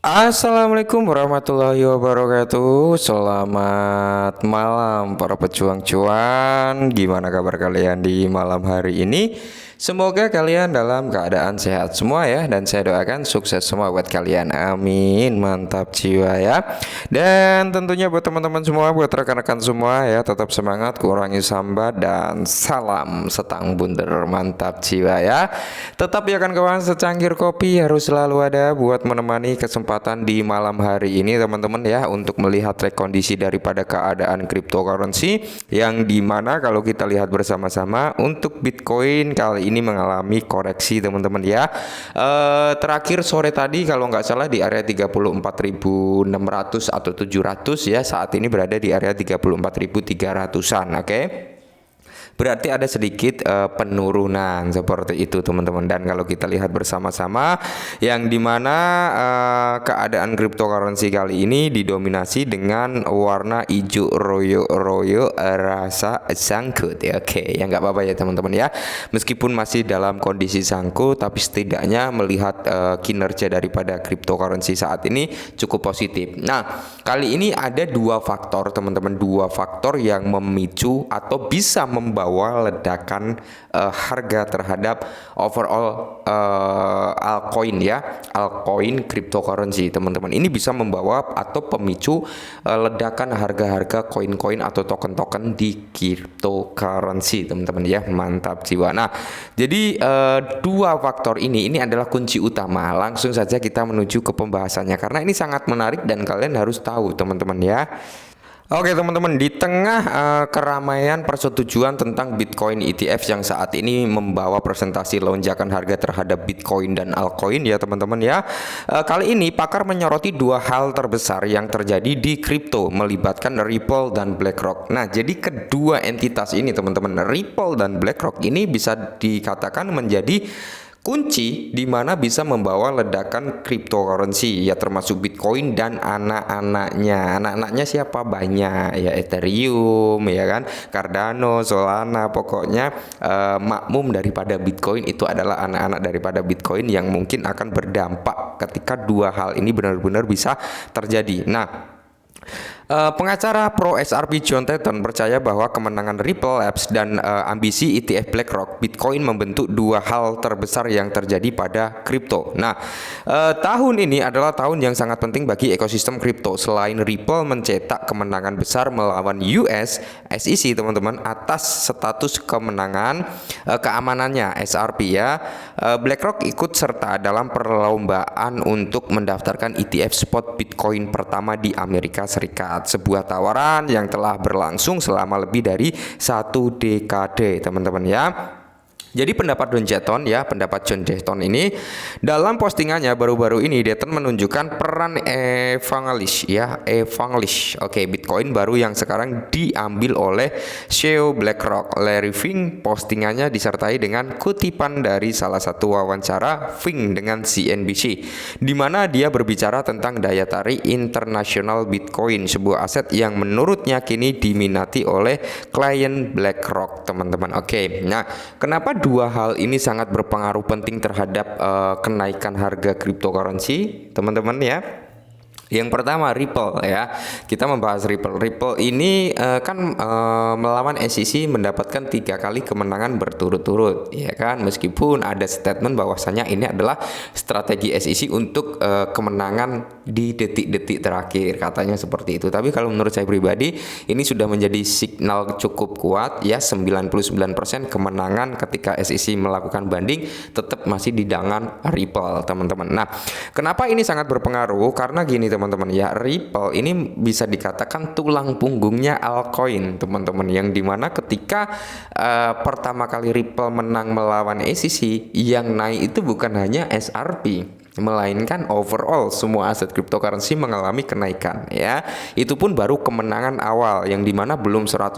Assalamualaikum warahmatullahi wabarakatuh. Selamat malam para pejuang cuan. Gimana kabar kalian di malam hari ini? Semoga kalian dalam keadaan sehat semua ya. Dan saya doakan sukses semua buat kalian. Amin. Mantap jiwa ya. Dan tentunya buat teman-teman semua, buat rekan-rekan semua ya, tetap semangat, kurangi sambat, dan salam setang bunder. Mantap jiwa ya. Tetap ya kan kawan, secangkir kopi harus selalu ada buat menemani kesempatan di malam hari ini teman-teman ya, untuk melihat kondisi daripada keadaan cryptocurrency, yang dimana kalau kita lihat bersama-sama untuk Bitcoin kali ini mengalami koreksi teman-teman ya. Terakhir sore tadi kalau nggak salah di area 34.600 atau 700 ya, saat ini berada di area 34.300-an. Oke. Berarti ada sedikit penurunan seperti itu teman-teman. Dan kalau kita lihat bersama-sama, yang dimana keadaan cryptocurrency kali ini didominasi dengan warna hijau royo-royo rasa sangkut ya. Oke, ya nggak apa-apa ya teman-teman ya. Meskipun masih dalam kondisi sangkut, tapi setidaknya melihat kinerja daripada cryptocurrency saat ini cukup positif. Nah, kali ini ada dua faktor teman-teman, dua faktor yang memicu atau bisa membawa ledakan harga terhadap overall altcoin ya, altcoin cryptocurrency teman-teman. Ini bisa membawa atau pemicu ledakan harga-harga koin-koin atau token-token di cryptocurrency teman-teman ya. Mantap jiwa. Nah, jadi dua faktor ini adalah kunci utama. Langsung saja kita menuju ke pembahasannya karena ini sangat menarik dan kalian harus tahu teman-teman ya. Oke teman-teman, di tengah keramaian persetujuan tentang Bitcoin ETF yang saat ini membawa presentasi lonjakan harga terhadap Bitcoin dan altcoin ya teman-teman ya. Kali ini pakar menyoroti dua hal terbesar yang terjadi di kripto melibatkan Ripple dan BlackRock. Nah, jadi kedua entitas ini teman-teman, Ripple dan BlackRock ini bisa dikatakan menjadi kunci di mana bisa membawa ledakan cryptocurrency ya, termasuk Bitcoin dan anak-anaknya. Anak-anaknya siapa? Banyak ya, Ethereum ya kan, Cardano, Solana, pokoknya makmum daripada Bitcoin itu adalah anak-anak daripada Bitcoin yang mungkin akan berdampak ketika dua hal ini benar-benar bisa terjadi. Nah, pengacara pro SRP John Teton percaya bahwa kemenangan Ripple Labs dan ambisi ETF BlackRock Bitcoin membentuk dua hal terbesar yang terjadi pada kripto. Nah, tahun ini adalah tahun yang sangat penting bagi ekosistem kripto. Selain Ripple mencetak kemenangan besar melawan US SEC teman-teman atas status kemenangan keamanannya SRP ya, BlackRock ikut serta dalam perlombaan untuk mendaftarkan ETF spot Bitcoin pertama di Amerika Serikat. Sebuah tawaran yang telah berlangsung selama lebih dari 1 dekade teman-teman ya. Jadi pendapat John Dayton ini dalam postingannya baru-baru ini, Dayton menunjukkan peran evangelis. Oke, Bitcoin baru yang sekarang diambil oleh CEO BlackRock, Larry Fink. Postingannya disertai dengan kutipan dari salah satu wawancara Fink dengan CNBC, di mana dia berbicara tentang daya tarik internasional Bitcoin, sebuah aset yang menurutnya kini diminati oleh klien BlackRock, teman-teman. Oke, nah kenapa dua hal ini sangat berpengaruh penting terhadap kenaikan harga cryptocurrency teman-teman ya? Yang pertama Ripple ya, kita membahas Ripple. Ripple ini kan melawan SEC mendapatkan 3 kali kemenangan berturut-turut ya kan, meskipun ada statement bahwasanya ini adalah strategi SEC untuk kemenangan di detik-detik terakhir, katanya seperti itu. Tapi kalau menurut saya pribadi ini sudah menjadi signal cukup kuat ya, 99% kemenangan ketika SEC melakukan banding tetap masih di tangan Ripple teman-teman. Nah, kenapa ini sangat berpengaruh? Karena gini teman-teman ya, Ripple ini bisa dikatakan tulang punggungnya altcoin teman-teman, yang dimana ketika pertama kali Ripple menang melawan SEC, yang naik itu bukan hanya SRP melainkan overall semua aset cryptocurrency mengalami kenaikan ya. Itu pun baru kemenangan awal, yang dimana belum 100%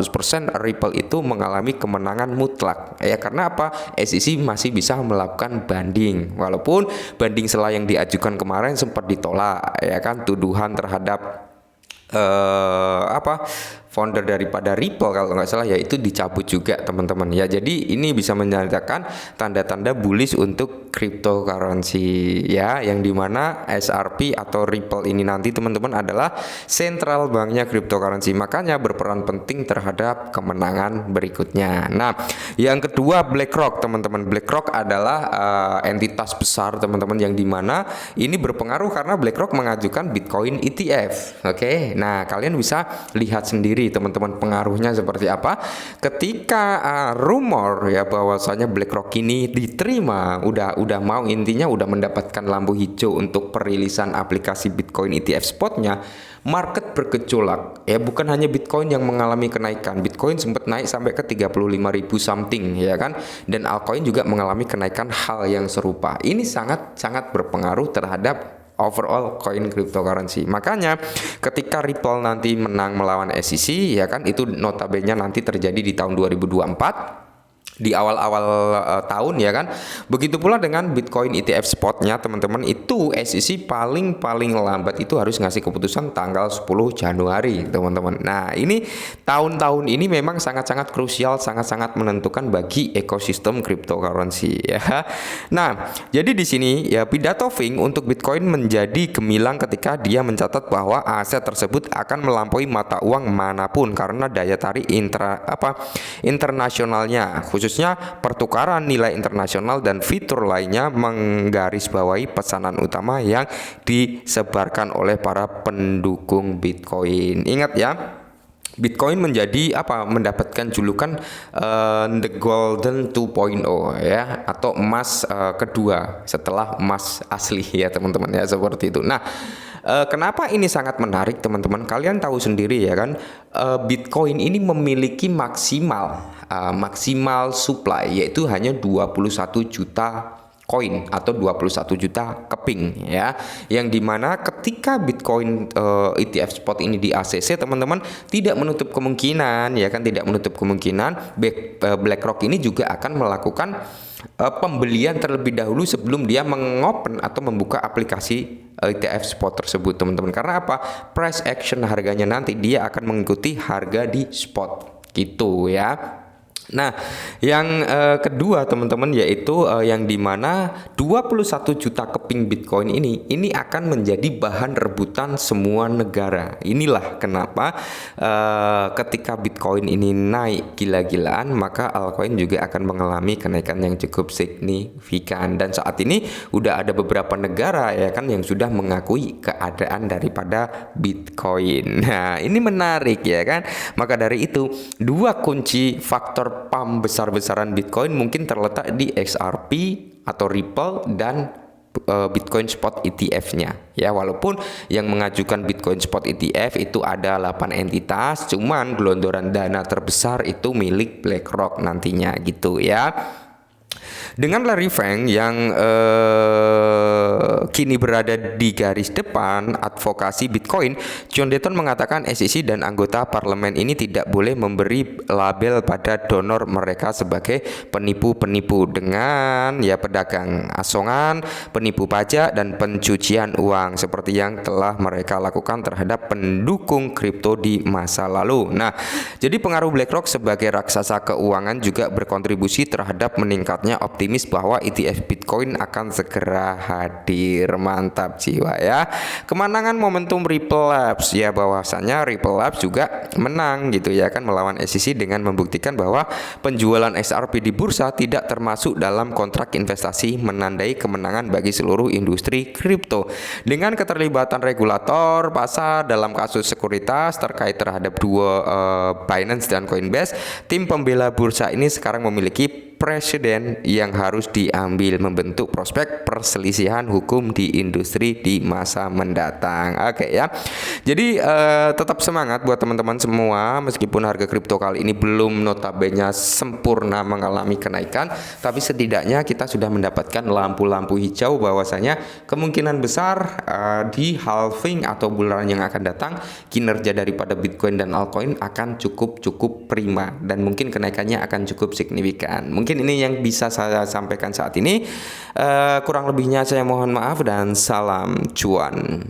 Ripple itu mengalami kemenangan mutlak ya. Karena apa? SEC masih bisa melakukan banding, walaupun banding setelah yang diajukan kemarin sempat ditolak ya kan, tuduhan terhadap founder daripada Ripple kalau nggak salah ya, itu dicabut juga teman-teman ya. Jadi ini bisa menandakan tanda-tanda bullish untuk cryptocurrency ya, yang dimana SRP atau Ripple ini nanti teman-teman adalah sentral banknya cryptocurrency, makanya berperan penting terhadap kemenangan berikutnya. Nah, yang kedua BlackRock teman-teman. BlackRock adalah entitas besar teman-teman, yang dimana ini berpengaruh karena BlackRock mengajukan Bitcoin ETF. Oke, nah kalian bisa lihat sendiri teman-teman pengaruhnya seperti apa. Ketika rumor ya bahwasanya BlackRock ini diterima, udah mau, intinya udah mendapatkan lampu hijau untuk perilisan aplikasi Bitcoin ETF spotnya, market bergejolak ya. Bukan hanya Bitcoin yang mengalami kenaikan, Bitcoin sempat naik sampai ke 35.000 something ya kan, dan altcoin juga mengalami kenaikan hal yang serupa. Ini sangat berpengaruh terhadap overall coin cryptocurrency. Makanya ketika Ripple nanti menang melawan SEC ya kan, itu notabene nanti terjadi di tahun 2024 di awal-awal tahun ya kan. Begitu pula dengan Bitcoin ETF spotnya teman-teman, itu SEC paling lambat itu harus ngasih keputusan tanggal 10 Januari teman-teman. Nah ini tahun-tahun ini memang sangat-sangat krusial, sangat-sangat menentukan bagi ekosistem cryptocurrency ya. Nah jadi di sini ya pidato Fink untuk Bitcoin menjadi gemilang ketika dia mencatat bahwa aset tersebut akan melampaui mata uang manapun karena daya tarik internasionalnya, khususnya pertukaran nilai internasional dan fitur lainnya, menggarisbawahi pesanan utama yang disebarkan oleh para pendukung Bitcoin. Ingat ya, Bitcoin mendapatkan julukan the golden 2.0 ya, atau emas kedua setelah emas asli ya teman-teman ya, seperti itu. Nah, kenapa ini sangat menarik teman-teman? Kalian tahu sendiri ya kan, Bitcoin ini memiliki maksimal supply, yaitu hanya 21 juta koin atau 21 juta keping ya, yang dimana ketika Bitcoin ETF spot ini di ACC teman-teman, tidak menutup kemungkinan ya kan, tidak menutup kemungkinan BlackRock ini juga akan melakukan pembelian terlebih dahulu sebelum dia mengopen atau membuka aplikasi ETF spot tersebut teman-teman. Karena apa? Price action harganya nanti dia akan mengikuti harga di spot gitu ya. Nah, yang kedua teman-teman, yaitu yang dimana 21 juta keping Bitcoin ini akan menjadi bahan rebutan semua negara. Inilah kenapa ketika Bitcoin ini naik gila-gilaan, maka altcoin juga akan mengalami kenaikan yang cukup signifikan. Dan saat ini udah ada beberapa negara ya kan yang sudah mengakui keadaan daripada Bitcoin. Nah, ini menarik ya kan. Maka dari itu, dua kunci faktor pump besar-besaran Bitcoin mungkin terletak di XRP atau Ripple dan Bitcoin Spot ETF-nya ya. Walaupun yang mengajukan Bitcoin Spot ETF itu ada 8 entitas, cuman gelondoran dana terbesar itu milik BlackRock nantinya gitu ya. Dengan Larry Fink yang kini berada di garis depan advokasi Bitcoin, John Dutton mengatakan SEC dan anggota parlemen ini tidak boleh memberi label pada donor mereka sebagai penipu-penipu dengan ya pedagang asongan, penipu pajak, dan pencucian uang seperti yang telah mereka lakukan terhadap pendukung kripto di masa lalu. Nah, jadi pengaruh BlackRock sebagai raksasa keuangan juga berkontribusi terhadap meningkatnya optimis bahwa ETF Bitcoin akan segera hadir. Mantap jiwa ya. Kemenangan momentum Ripple Labs ya, bahwasanya Ripple Labs juga menang gitu ya kan melawan SEC dengan membuktikan bahwa penjualan XRP di bursa tidak termasuk dalam kontrak investasi, menandai kemenangan bagi seluruh industri kripto. Dengan keterlibatan regulator pasar dalam kasus sekuritas terkait terhadap dua Binance dan Coinbase, tim pembela bursa ini sekarang memiliki presiden yang harus diambil membentuk prospek perselisihan hukum di industri di masa mendatang. Oke ya. Jadi tetap semangat buat teman-teman semua, meskipun harga kripto kali ini belum notabene sempurna mengalami kenaikan, tapi setidaknya kita sudah mendapatkan lampu-lampu hijau bahwasanya kemungkinan besar di halving atau bulan yang akan datang kinerja daripada Bitcoin dan altcoin akan cukup prima, dan mungkin kenaikannya akan cukup signifikan. Mungkin ini yang bisa saya sampaikan saat ini. Kurang lebihnya saya mohon maaf dan salam cuan.